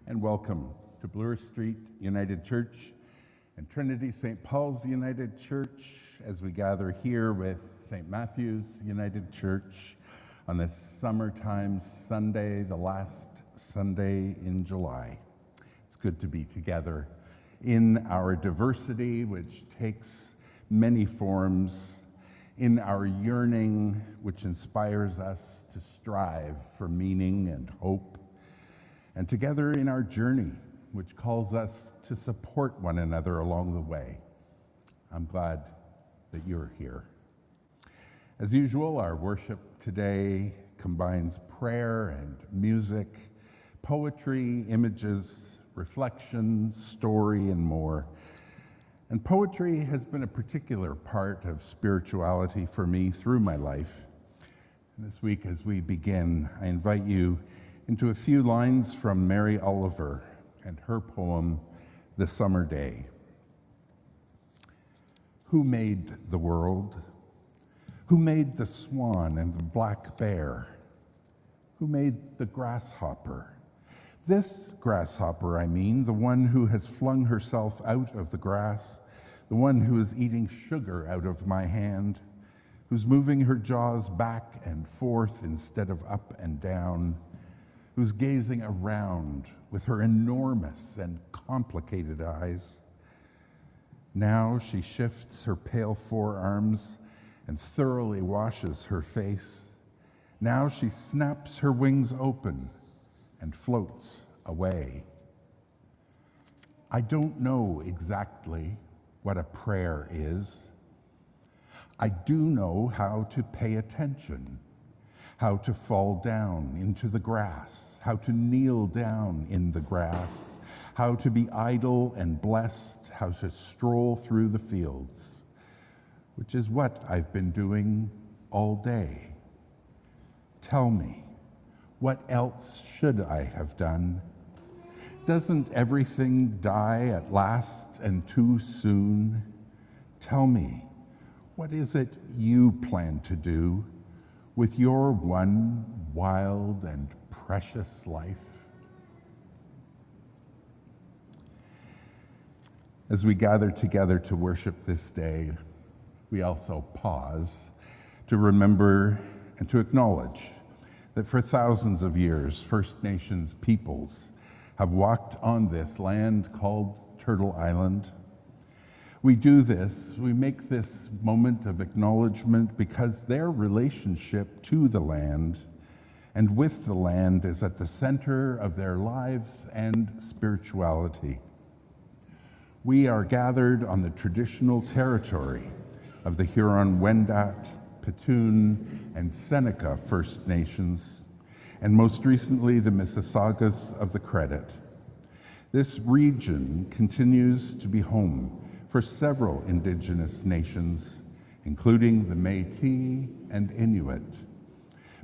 and welcome to Bloor Street United Church and Trinity-St. Paul's United Church as we gather here with St. Matthew's United Church on this summertime Sunday, the last Sunday in July. It's good to be together in our diversity, which takes many forms, in our yearning, which inspires us to strive for meaning and hope, and together in our journey, which calls us to support one another along the way. I'm glad that you're here. As usual, our worship today combines prayer and music, poetry, images, reflection, story, and more. And poetry has been a particular part of spirituality for me through my life. And this week, as we begin, I invite you into a few lines from Mary Oliver and her poem, The Summer Day. Who made the world? Who made the swan and the black bear? Who made the grasshopper? This grasshopper, I mean, the one who has flung herself out of the grass, the one who is eating sugar out of my hand, who's moving her jaws back and forth instead of up and down, who's gazing around with her enormous and complicated eyes. Now she shifts her pale forearms and thoroughly washes her face. Now she snaps her wings open and floats away. I don't know exactly what a prayer is. I do know how to pay attention, how to fall down into the grass, how to kneel down in the grass, how to be idle and blessed, how to stroll through the fields, which is what I've been doing all day. Tell me, what else should I have done? Doesn't everything die at last and too soon? Tell me, what is it you plan to do with your one wild and precious life? As we gather together to worship this day, we also pause to remember and to acknowledge that for thousands of years, First Nations peoples have walked on this land called Turtle Island. We do this, we make this moment of acknowledgement because their relationship to the land and with the land is at the center of their lives and spirituality. We are gathered on the traditional territory of the Huron-Wendat, Petun, and Seneca First Nations, and most recently the Mississaugas of the Credit. This region continues to be home for several Indigenous nations, including the Métis and Inuit.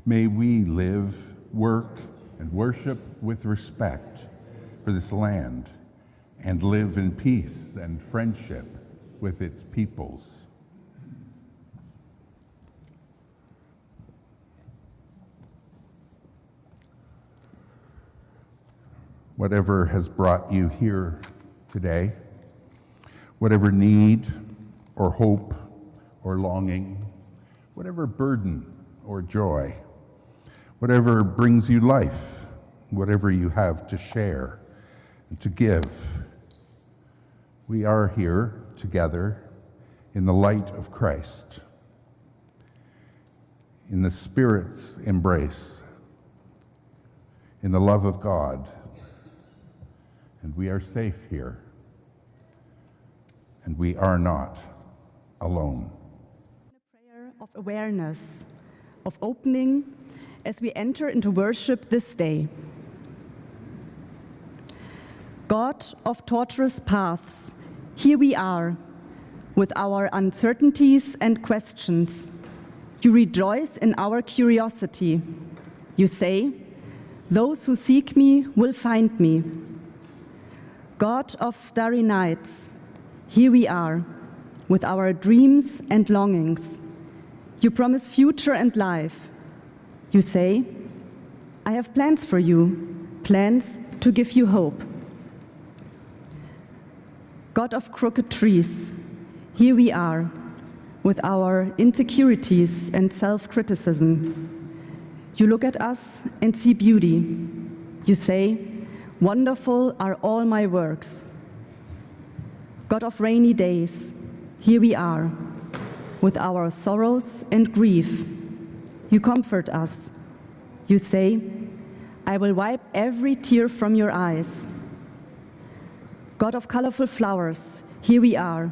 May we live, work, and worship with respect for this land and live in peace and friendship with its peoples. Whatever has brought you here today, whatever need or hope or longing, whatever burden or joy, whatever brings you life, whatever you have to share and to give, we are here together in the light of Christ, in the Spirit's embrace, in the love of God, and we are safe here. And we are not alone. A prayer of awareness, of opening as we enter into worship this day. God of tortuous paths, here we are with our uncertainties and questions. You rejoice in our curiosity. You say, "Those who seek me will find me." God of starry nights, here we are, with our dreams and longings. You promise future and life. You say, "I have plans for you, plans to give you hope. God of crooked trees, here we are, with our insecurities and self-criticism. You look at us and see beauty. You say, "Wonderful are all my works." God of rainy days, here we are, with our sorrows and grief. You comfort us. You say, "I will wipe every tear from your eyes." God of colorful flowers, here we are,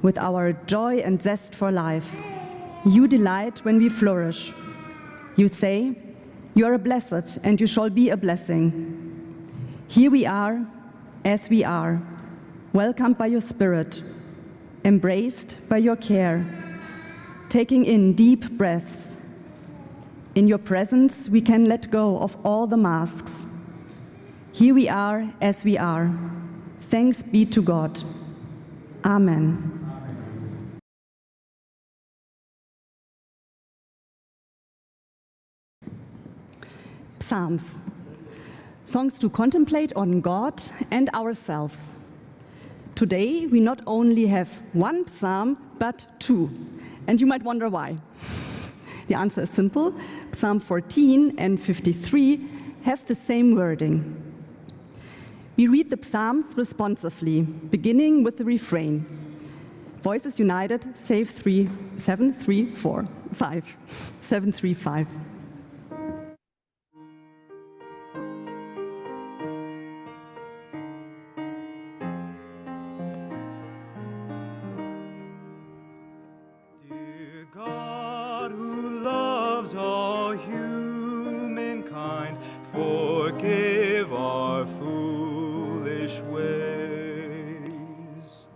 with our joy and zest for life. You delight when we flourish. You say, "You are blessed, and you shall be a blessing." Here we are, as we are, welcomed by your Spirit, embraced by your care, taking in deep breaths. In your presence, we can let go of all the masks. Here we are, as we are. Thanks be to God. Amen. Psalms. Songs to contemplate on God and ourselves. Today, we not only have one psalm, but two. And you might wonder why. The answer is simple. Psalm 14 and 53 have the same wording. We read the psalms responsively, beginning with the refrain. Voices united, save 3, 7, 3, 4, 5, 7, 3, 5. Dear God, who loves all humankind, forgive our foolish ways.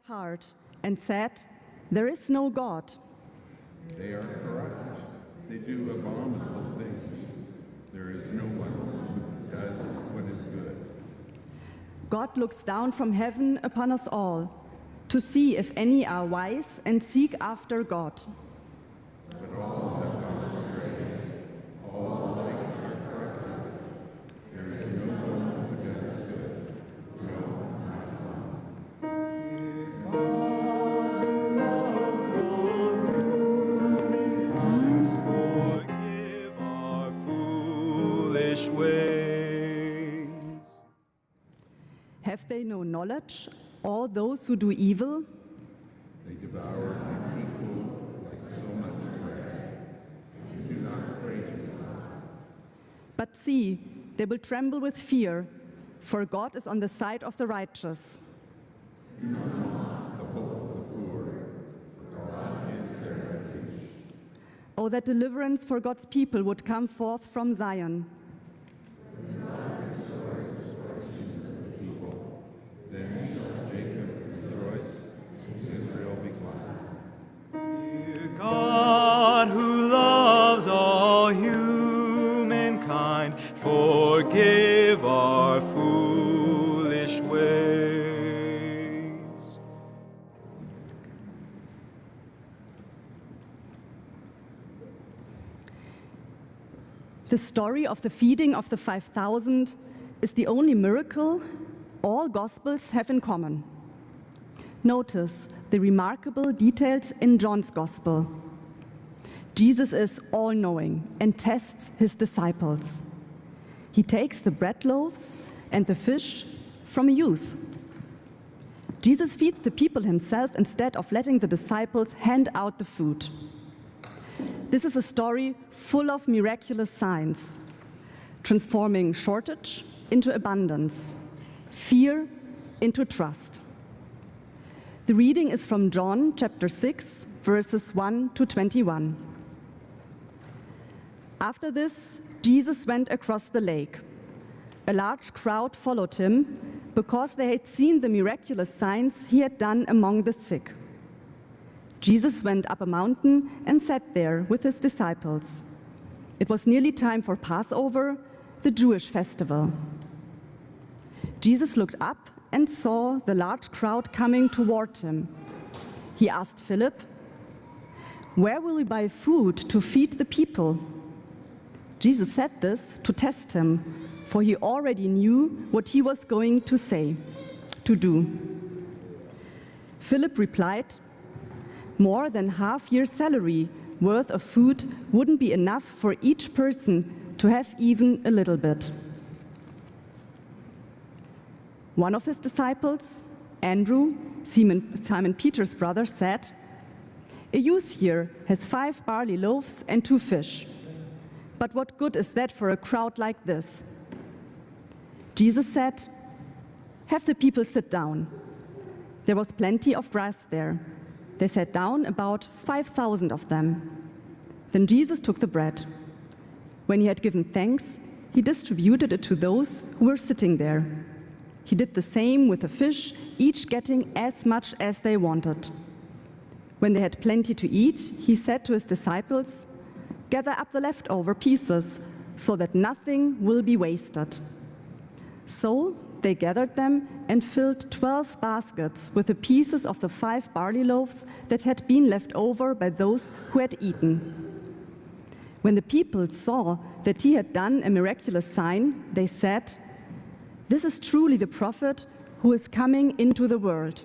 Hard and said, "There is no God." They are corrupt. They do abominable things. There is no one who does what is good. God looks down from heaven upon us all to see if any are wise and seek after God. But all have gone astray. All alike are corrupted. There is no one who does good. No, not one. Dear God, who loves all humankind, forgive our foolish ways. Have they no knowledge, all those who do evil? They devour my people like so much bread. You do not pray to God. But see, they will tremble with fear, for God is on the side of the righteous. Do not mock the hope of the poor, for God is their refuge. Oh, that deliverance for God's people would come forth from Zion. Then shall Jacob rejoice, and Israel be glad. Dear God, who loves all humankind, forgive our foolish ways. The story of the feeding of the 5,000 is the only miracle all Gospels have in common. Notice the remarkable details in John's Gospel. Jesus is all-knowing and tests his disciples. He takes the bread loaves and the fish from a youth. Jesus feeds the people himself instead of letting the disciples hand out the food. This is a story full of miraculous signs, transforming shortage into abundance, fear into trust. The reading is from John chapter 6, verses 1 to 21. After this, Jesus went across the lake. A large crowd followed him because they had seen the miraculous signs he had done among the sick. Jesus went up a mountain and sat there with his disciples. It was nearly time for Passover, the Jewish festival. Jesus looked up and saw the large crowd coming toward him. He asked Philip, "Where will we buy food to feed the people?" Jesus said this to test him, for he already knew what he was going to say, to do. Philip replied, "More than half-year's salary worth of food wouldn't be enough for each person to have even a little bit." One of his disciples, Andrew, Simon Peter's brother, said, "A youth here has 5 barley loaves and 2 fish. But what good is that for a crowd like this?" Jesus said, "Have the people sit down." There was plenty of grass there. They sat down, about 5,000 of them. Then Jesus took the bread. When he had given thanks, he distributed it to those who were sitting there. He did the same with the fish, each getting as much as they wanted. When they had plenty to eat, he said to his disciples, "Gather up the leftover pieces so that nothing will be wasted." So they gathered them and filled 12 baskets with the pieces of the 5 barley loaves that had been left over by those who had eaten. When the people saw that he had done a miraculous sign, they said, "This is truly the prophet who is coming into the world."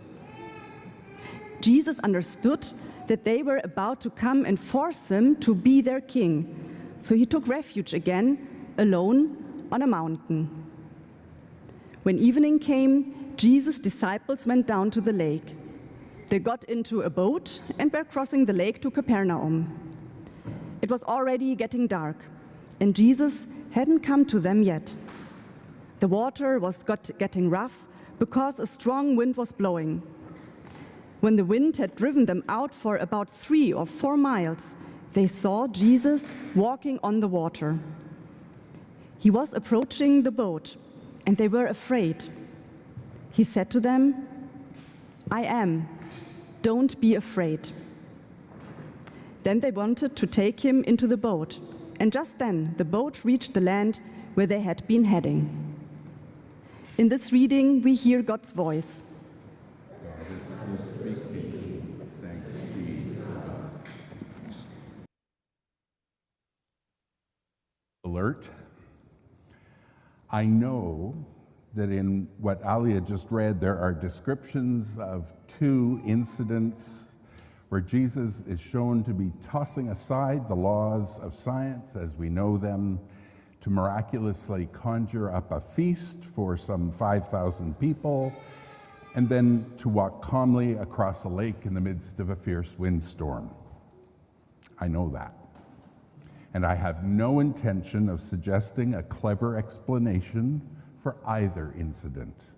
Jesus understood that they were about to come and force him to be their king, so he took refuge again, alone, on a mountain. When evening came, Jesus' disciples went down to the lake. They got into a boat and were crossing the lake to Capernaum. It was already getting dark, and Jesus hadn't come to them yet. The water was getting rough because a strong wind was blowing. When the wind had driven them out for about 3 or 4 miles, they saw Jesus walking on the water. He was approaching the boat, and they were afraid. He said to them, "I am. Don't be afraid." Then they wanted to take him into the boat, and just then the boat reached the land where they had been heading. In this reading, we hear God's voice. Alert. I know that in what Alia just read, there are descriptions of 2 incidents where Jesus is shown to be tossing aside the laws of science as we know them to miraculously conjure up a feast for some 5,000 people, and then to walk calmly across a lake in the midst of a fierce windstorm. I know that. And I have no intention of suggesting a clever explanation for either incident.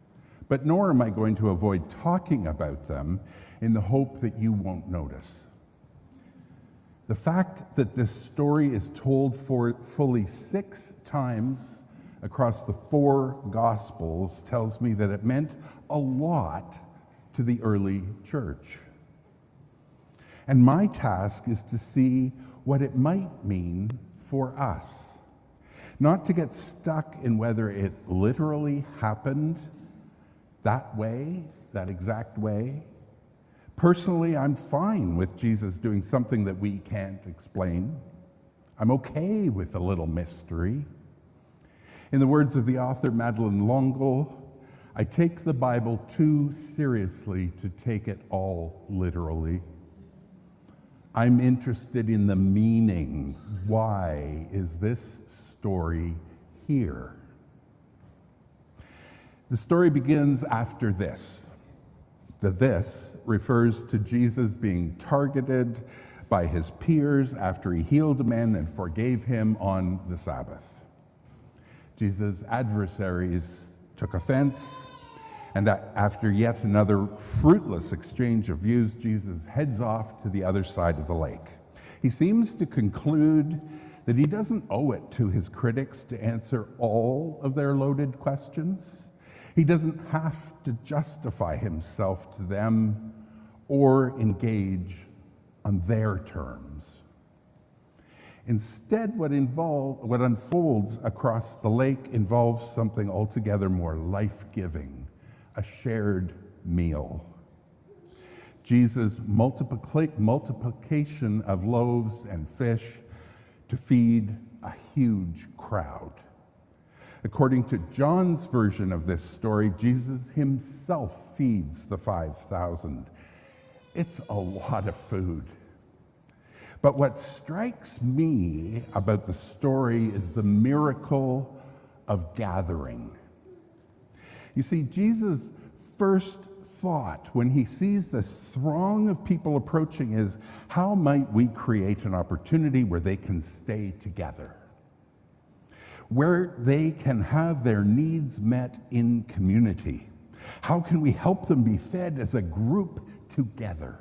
But nor am I going to avoid talking about them in the hope that you won't notice. The fact that this story is told for fully 6 times across the 4 Gospels tells me that it meant a lot to the early church. And my task is to see what it might mean for us. Not to get stuck in whether it literally happened that way, that exact way. Personally, I'm fine with Jesus doing something that we can't explain. I'm okay with a little mystery. In the words of the author Madeleine L'Ongle, I take the Bible too seriously to take it all literally. I'm interested in the meaning. Why is this story here? The story begins after this. The "this" refers to Jesus being targeted by his peers after he healed a man and forgave him on the Sabbath. Jesus' adversaries took offense, and after yet another fruitless exchange of views, Jesus heads off to the other side of the lake. He seems to conclude that he doesn't owe it to his critics to answer all of their loaded questions. He doesn't have to justify himself to them or engage on their terms. Instead, what unfolds across the lake involves something altogether more life-giving, a shared meal. Jesus' multiplication of loaves and fish to feed a huge crowd. According to John's version of this story, Jesus himself feeds the 5,000. It's a lot of food. But what strikes me about the story is the miracle of gathering. You see, Jesus' first thought when he sees this throng of people approaching is, how might we create an opportunity where they can stay together? Where they can have their needs met in community? How can we help them be fed as a group together?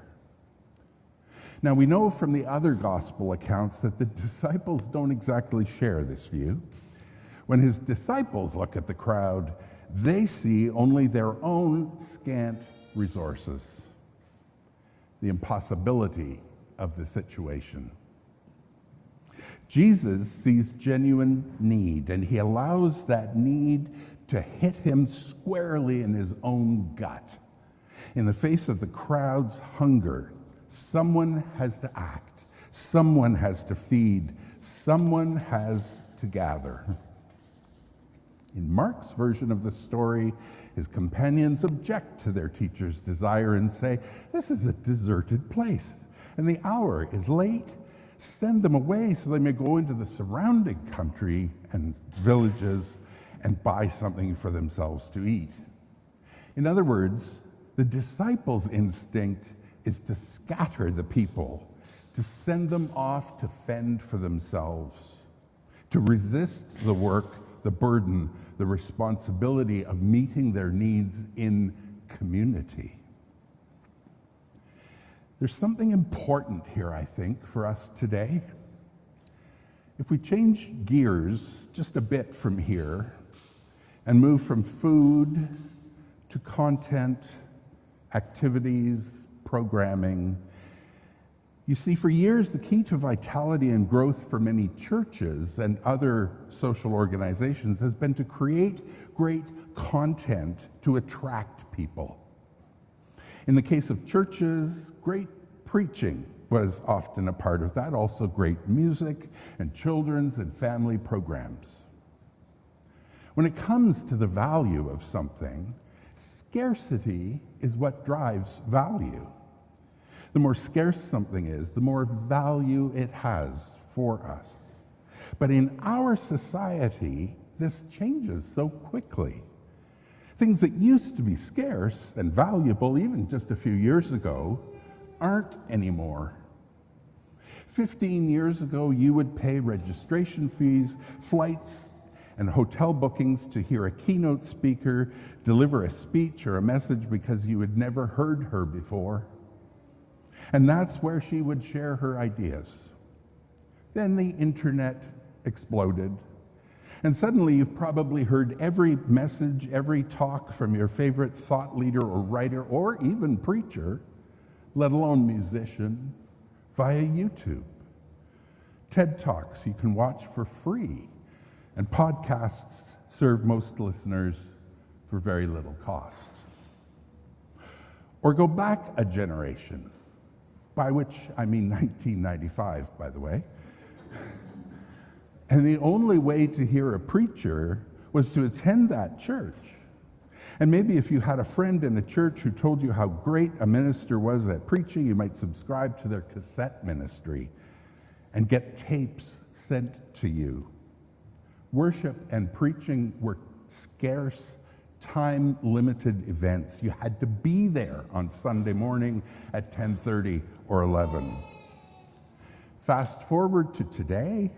Now, we know from the other gospel accounts that the disciples don't exactly share this view. When his disciples look at the crowd, they see only their own scant resources, the impossibility of the situation. Jesus sees genuine need, and he allows that need to hit him squarely in his own gut. In the face of the crowd's hunger, someone has to act, someone has to feed, someone has to gather. In Mark's version of the story, his companions object to their teacher's desire and say, "This is a deserted place, and the hour is late. Send them away so they may go into the surrounding country and villages and buy something for themselves to eat." In other words, the disciples' instinct is to scatter the people, to send them off to fend for themselves, to resist the work, the burden, the responsibility of meeting their needs in community. There's something important here, I think, for us today. If we change gears just a bit from here and move from food to content, activities, programming, you see, for years, the key to vitality and growth for many churches and other social organizations has been to create great content to attract people. In the case of churches, great preaching was often a part of that, also great music and children's and family programs. When it comes to the value of something, scarcity is what drives value. The more scarce something is, the more value it has for us. But in our society, this changes so quickly. Things that used to be scarce and valuable even just a few years ago aren't anymore. 15 years ago, you would pay registration fees, flights, and hotel bookings to hear a keynote speaker deliver a speech or a message because you had never heard her before. And that's where she would share her ideas. Then the internet exploded. And suddenly you've probably heard every message, every talk from your favorite thought leader or writer or even preacher, let alone musician, via YouTube. TED Talks you can watch for free, and podcasts serve most listeners for very little cost. Or go back a generation, by which I mean 1995, by the way. And the only way to hear a preacher was to attend that church. And maybe if you had a friend in a church who told you how great a minister was at preaching, you might subscribe to their cassette ministry and get tapes sent to you. Worship and preaching were scarce, time-limited events. You had to be there on Sunday morning at 10:30 or 11. Fast forward to today,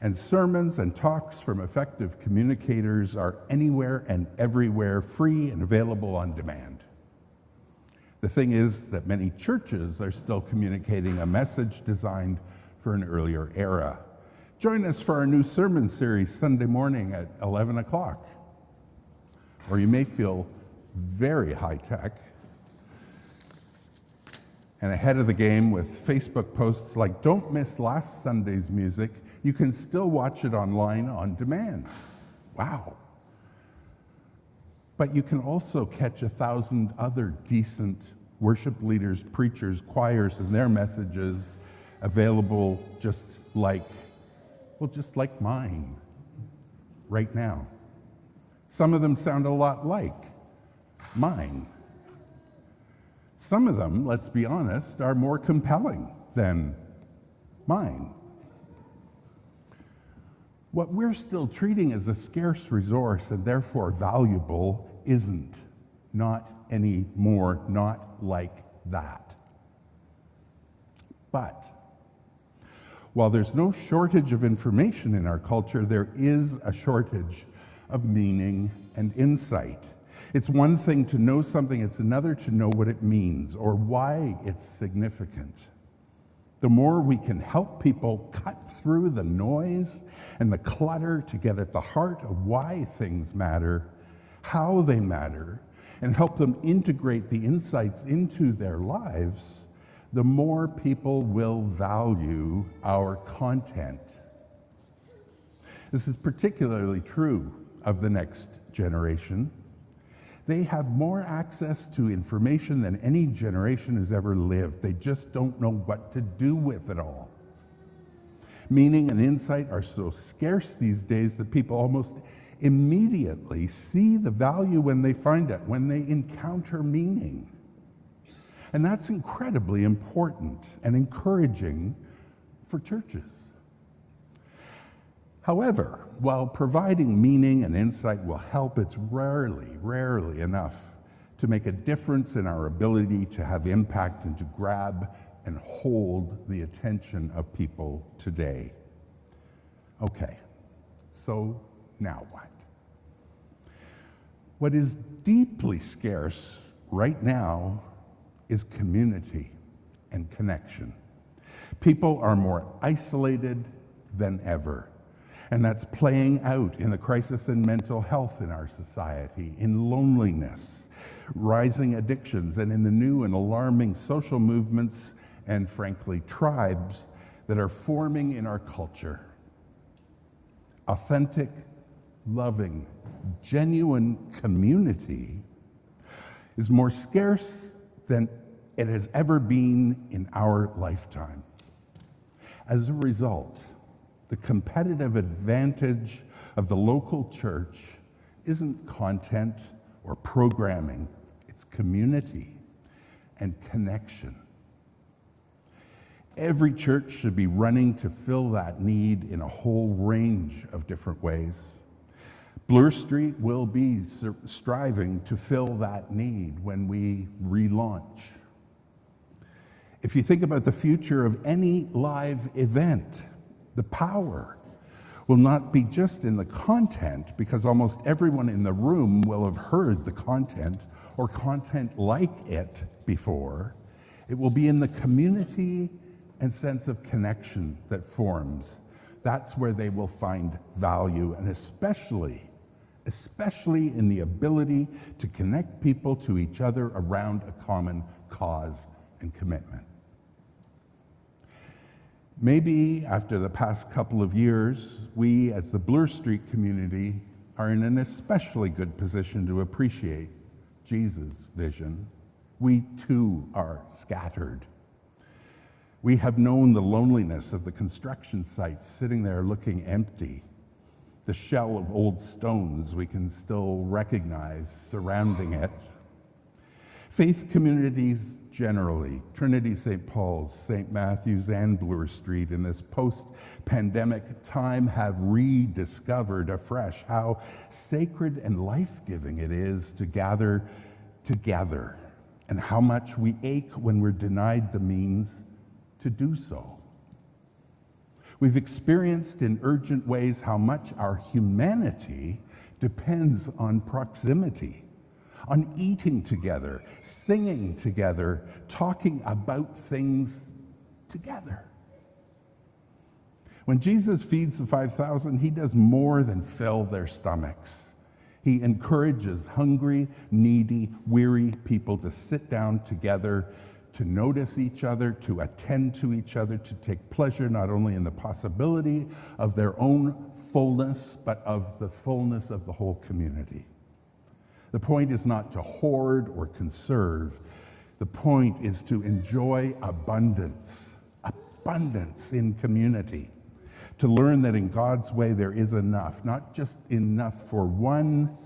and sermons and talks from effective communicators are anywhere and everywhere, free and available on demand. The thing is that many churches are still communicating a message designed for an earlier era. Join us for our new sermon series Sunday morning at 11 o'clock. Or you may feel very high-tech and ahead of the game with Facebook posts like, "Don't miss last Sunday's music. You can still watch it online on demand." Wow. But you can also catch 1,000 other decent worship leaders, preachers, choirs, and their messages available just like Well, just like mine right now. Some of them sound a lot like mine. Some of them, let's be honest, are more compelling than mine. What we're still treating as a scarce resource and therefore valuable isn't, not anymore, not like that. But while there's no shortage of information in our culture, there is a shortage of meaning and insight. It's one thing to know something, it's another to know what it means or why it's significant. The more we can help people cut through the noise and the clutter to get at the heart of why things matter, how they matter, and help them integrate the insights into their lives, the more people will value our content. This is particularly true of the next generation. They have more access to information than any generation has ever lived. They just don't know what to do with it all. Meaning and insight are so scarce these days that people almost immediately see the value when they find it, when they encounter meaning. And that's incredibly important and encouraging for churches. However, while providing meaning and insight will help, it's rarely enough to make a difference in our ability to have impact and to grab and hold the attention of people today. Okay, so now what? What is deeply scarce right now is community and connection. People are more isolated than ever. And that's playing out in the crisis in mental health in our society, in loneliness, rising addictions, and in the new and alarming social movements and, frankly, tribes that are forming in our culture. Authentic, loving, genuine community is more scarce than it has ever been in our lifetime. As a result, the competitive advantage of the local church isn't content or programming, it's community and connection. Every church should be running to fill that need in a whole range of different ways. Bloor Street will be striving to fill that need when we relaunch. If you think about the future of any live event, the power will not be just in the content, because almost everyone in the room will have heard the content or content like it before. It will be in the community and sense of connection that forms. That's where they will find value, and especially in the ability to connect people to each other around a common cause and commitment. Maybe after the past couple of years, we as the Bloor Street community are in an especially good position to appreciate Jesus' vision. We too are scattered. We have known the loneliness of the construction site sitting there looking empty, the shell of old stones we can still recognize surrounding it. Faith communities generally, Trinity-St. Paul's, St. Matthew's, and Bloor Street in this post-pandemic time have rediscovered afresh how sacred and life-giving it is to gather together, and how much we ache when we're denied the means to do so. We've experienced in urgent ways how much our humanity depends on proximity, on eating together, singing together, talking about things together. When Jesus feeds the 5,000, he does more than fill their stomachs. He encourages hungry, needy, weary people to sit down together, to notice each other, to attend to each other, to take pleasure not only in the possibility of their own fullness, but of the fullness of the whole community. The point is not to hoard or conserve. The point is to enjoy abundance in community, to learn that in God's way there is enough, not just enough for one,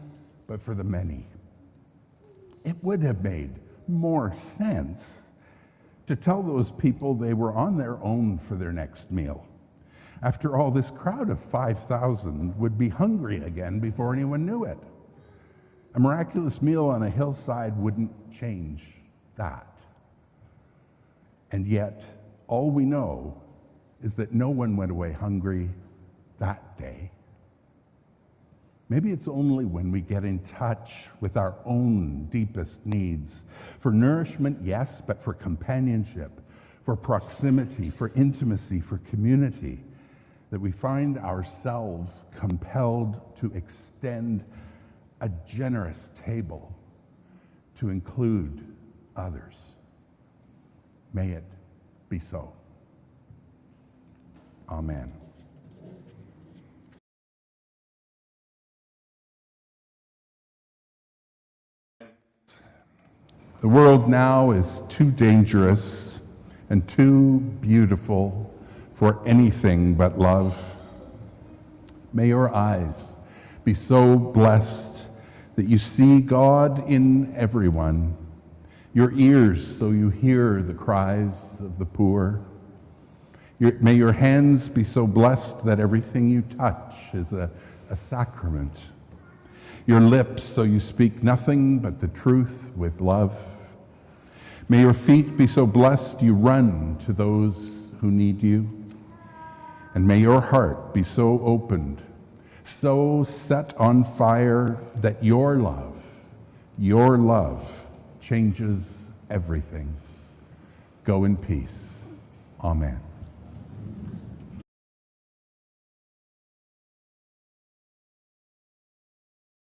but for the many. It would have made more sense to tell those people they were on their own for their next meal. After all, this crowd of 5,000 would be hungry again before anyone knew it. A miraculous meal on a hillside wouldn't change that. And yet, all we know is that no one went away hungry that day. Maybe it's only when we get in touch with our own deepest needs, for nourishment, yes, but for companionship, for proximity, for intimacy, for community, that we find ourselves compelled to extend a generous table to include others. May it be so. Amen. The world now is too dangerous and too beautiful for anything but love. May your eyes be so blessed that you see God in everyone, your ears so you hear the cries of the poor. May your hands be so blessed that everything you touch is a sacrament. Your lips so you speak nothing but the truth with love. May your feet be so blessed you run to those who need you. And may your heart be so opened, so set on fire that your love changes everything. Go in peace. Amen.